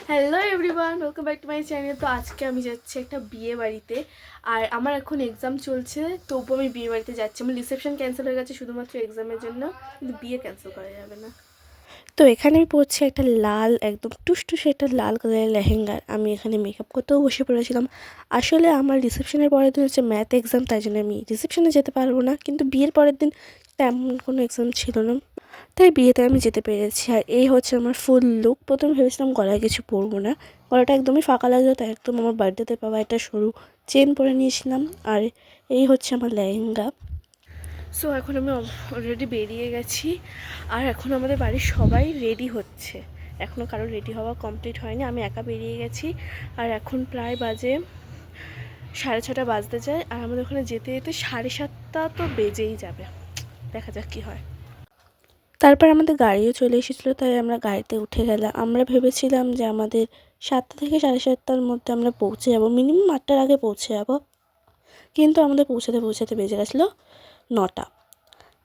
Hello everyone, welcome back to my channel. তো আজকে আমি যাচ্ছি একটা বিয়ে বাড়িতে। আর আমার এখন এক্সাম চলছে, তবু আমি বিয়ে বাড়িতে যাচ্ছি। আমার রিসেপশন ক্যান্সেল হয়ে গেছে শুধুমাত্র এক্সামের জন্য, কিন্তু বিয়ে ক্যান্সেল করা যাবে না। তো এখানে আমি পরছি একটা লাল, একদম টুসটুসে একটা লাল কালারের লেহেঙ্গা। আমি এখানে মেকআপ করতেও বসে পড়েছিলাম। আসলে আমার রিসেপশনের পরের দিন হচ্ছে ম্যাথ এক্সাম, তাই জন্য আমি রিসেপশনে যেতে পারবো না। কিন্তু বিয়ের পরের দিন তেমন কোনো এক্সাম ছিল না, তাই বিয়েতে আমি যেতে পেরেছি। আর এই হচ্ছে আমার ফুল লুক। প্রথমে ভেবেছিলাম গলায় কিছু পরবো না, গলাটা একদমই ফাঁকা লাগতো, তাই একদম আমার বার্থডেতে পাওয়া একটা সরু চেন পরে নিয়েছিলাম। আর এই হচ্ছে আমার লেহেঙ্গা। সো এখন আমি অলরেডি বেরিয়ে গেছি, আর এখন আমাদের বাড়ির সবাই রেডি হচ্ছে। এখনও কারো রেডি হওয়া কমপ্লিট হয়নি, আমি একা বেরিয়ে গেছি। আর এখন প্রায় বাজে 6:30 বাজতে যায়, আর আমাদের ওখানে যেতে যেতে 7:30 তো বেজেই যাবে। দেখা যাক কী হয়। তারপর আমাদের গাড়িও চলে এসেছিলো, তাই আমরা গাড়িতে উঠে গেলাম। আমরা ভেবেছিলাম যে আমাদের 7টা থেকে 7:30টার মধ্যে আমরা পৌঁছে যাব, মিনিমাম 8টার আগে পৌঁছে যাব। কিন্তু আমাদের পৌঁছাতে পৌঁছাতে বেজে গেছিলো 9টা।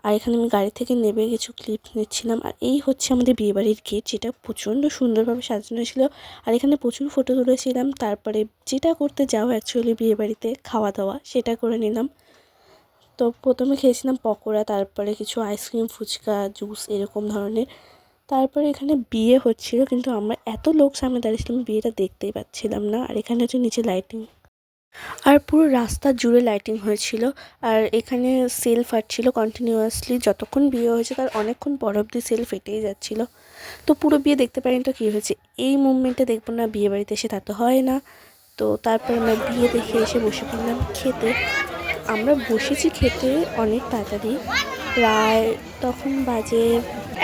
আর এখানে আমি গাড়ি থেকে নেমে কিছু ক্লিপ নিচ্ছিলাম। আর এই হচ্ছে আমাদের বিয়েবাড়ির গেট, যেটা প্রচণ্ড সুন্দরভাবে সাজানো ছিল। আর এখানে প্রচুর ফটো তুলেছিলাম। তারপরে যেটা করতে যাও অ্যাকচুয়ালি বিয়েবাড়িতে, খাওয়া দাওয়া, সেটা করে নিলাম। তো প্রথমে খেয়েছিলাম পকোড়া, তারপরে কিছু আইসক্রিম, ফুচকা, জুস এরকম ধরনের। তারপরে এখানে বিয়ে হচ্ছিল, কিন্তু আমরা এত লোক সামনে দাঁড়িয়েছিলাম, বিয়েটা দেখতেই পাচ্ছিলাম না। আর এখানে হচ্ছে নিচে লাইটিং, আর পুরো রাস্তা জুড়ে লাইটিং হয়েছিল। আর এখানে সেল ফাটছিল কন্টিনিউয়াসলি, যতক্ষণ বিয়ে হয়েছে তার অনেকক্ষণ পর অবধি সেল ফেটেই যাচ্ছিল। তো পুরো বিয়ে দেখতে পারিনি, তো কী হয়েছে এই মুভমেন্টটা দেখবো না বিয়ে বাড়িতে এসে, তা তো হয় না। তো তারপর আমরা বিয়ে দেখে এসে বসে পড়লাম খেতে। আমরা বসেছি খেতে অনেক তাড়াতাড়ি, প্রায় তখন বাজে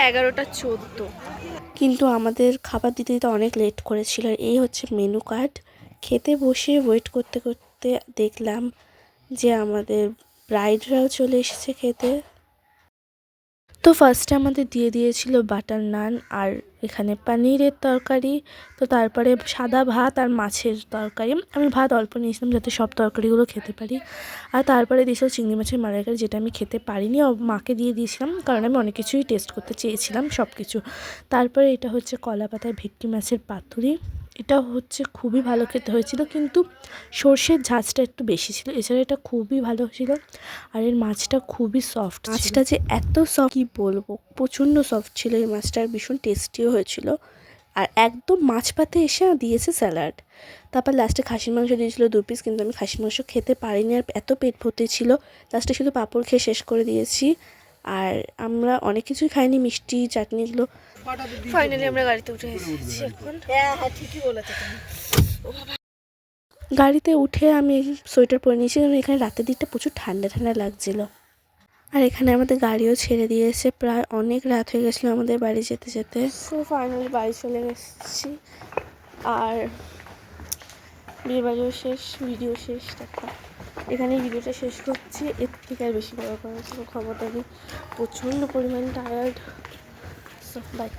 11টা 14, কিন্তু আমাদের খাবার দিতে দিতে অনেক লেট করেছিল। আর এই হচ্ছে মেনু কার্ড। খেতে বসে ওয়েট করতে করতে দেখলাম যে আমাদের ব্রাইডরাও চলে এসেছে খেতে। তো ফার্স্টে আমাদের দিয়ে দিয়েছিল বাটার নান, আর এখানে পনিরের তরকারি। তো তারপরে সাদা ভাত আর মাছের তরকারি। আমি ভাত অল্প নিয়েছিলাম যাতে সব তরকারিগুলো খেতে পারি। আর তারপরে দিয়েছিল চিংড়ি মাছের মালাইকারি, যেটা আমি খেতে পারিনি, মাকে দিয়ে দিয়েছিলাম, কারণ আমি অনেক কিছুই টেস্ট করতে চেয়েছিলাম সব কিছু। তারপরে এটা হচ্ছে কলা পাতায় ভেটকি মাছের পাতুরি। এটা হচ্ছে খুবই ভালো খেতে হয়েছিল, কিন্তু সর্ষের ঝাঁঝটা একটু বেশি ছিল। এছাড়া এটা খুবই ভালো ছিল, আর এর মাছটা খুবই সফট। মাছটা যে এত সফট কী বলবো, প্রচণ্ড সফট ছিল এই মাছটা, আর ভীষণ টেস্টিও হয়েছিল। আর একদম মাছ পাতে এসে দিয়েছে স্যালাড। তারপর লাস্টে খাসির মাংস দিয়েছিল 2 পিস, কিন্তু আমি খাসির মাংস খেতে পারিনি, আর এত পেট ভর্তি ছিল। লাস্টে শুধু পাঁপড় খেয়ে শেষ করে দিয়েছি। আর আমরা অনেক কিছুই খাইনি, মিষ্টি চাটনিগুলো। ফাইনালি আমরা গাড়িতে উঠে এসেছি এখন। হ্যাঁ ঠিকই বলেছো তুমি। গাড়িতে উঠে আমি সোয়েটার পরে নিয়েছি, কারণ এখানে রাতের দিকটা প্রচুর ঠান্ডা ঠান্ডা লাগছিলো। আর এখানে আমাদের গাড়িও ছেড়ে দিয়েছে, প্রায় অনেক রাত হয়ে গেছিলো আমাদের বাড়ি যেতে যেতে। তো ফাইনালি বাড়ি চলে গেছি, আর বিয়ে বাড়িও শেষ, ভিডিও শেষ। দেখো এখানে ভিডিওটা শেষ করছি, এর থেকে আর বেশি বড় করার কোনো ক্ষমতা নেই। প্রচণ্ড পরিমাণ টায়ার্ড। So by.